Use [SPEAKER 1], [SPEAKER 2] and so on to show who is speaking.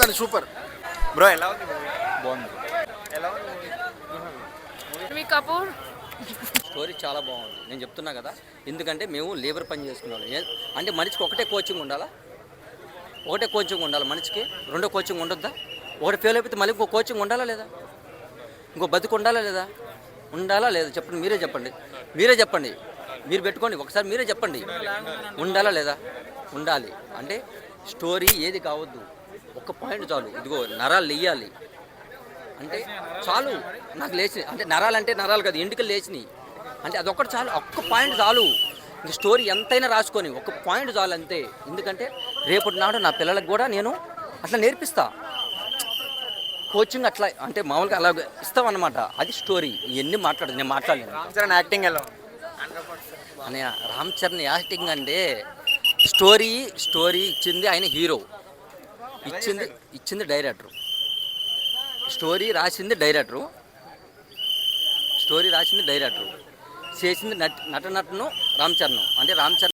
[SPEAKER 1] కానీ super bro. ఎలా ఉంది మూవీ?
[SPEAKER 2] బాగుంది.
[SPEAKER 1] ఎలా ఉంది
[SPEAKER 3] రణబీర్ కపూర్
[SPEAKER 2] స్టోరీ చాలా బాగుంది. నేను చెప్తున్నా కదా, ఎందుకంటే మేము లేబర్ పని చేసుకున్నాం. అంటే మనిషికి ఒకటే కోచింగ్ ఉండాలా? ఒకటే కోచింగ్ ఉండాలి మనిషికి? రెండో కోచింగ్ ఉండొద్దా? ఒకటి ఫెయిల్ అయిపోతే మళ్ళీ ఇంకో కోచింగ్ ఉండాలా లేదా? ఇంకో బతుకు ఉండాలా లేదా? ఉండాలా లేదా? చెప్పండి, మీరే చెప్పండి. మీరే చెప్పండి, మీరు పెట్టుకోండి ఒకసారి, మీరే చెప్పండి. ఉండాలా లేదా? ఉండాలి. అంటే స్టోరీ ఏది కావద్దు, ఒక్క పాయింట్ చాలు. ఇదిగో నరాలు లేయాలి అంటే చాలు. నాకు లేచి అంటే నరాలు అంటే నరాలు కాదు, ఎండుకలు లేచినాయి అంటే అదొక్కటి చాలు. ఒక్క పాయింట్ చాలు. ఇంక స్టోరీ ఎంతైనా రాసుకొని ఒక్క పాయింట్ చాలు అంతే. ఎందుకంటే రేపటి నాడు నా పిల్లలకు కూడా నేను అట్లా నేర్పిస్తా. కోచింగ్ అట్లా అంటే మామూలుగా అలా ఇస్తామన్నమాట. అది స్టోరీ. ఇవన్నీ మాట్లాడదు, నేను మాట్లాడలేను.
[SPEAKER 1] రామ్ చరణ్ యాక్టింగ్ ఎలా ఉంది?
[SPEAKER 2] అని రామ్ చరణ్ యాక్టింగ్ అంటే స్టోరీ ఇచ్చింది ఆయన హీరో, ఇచ్చింది డైరెక్టరు. స్టోరీ రాసింది డైరెక్టరు, చేసింది నటనటను రామ్ చరణ్. అంటే రామ్ చరణ్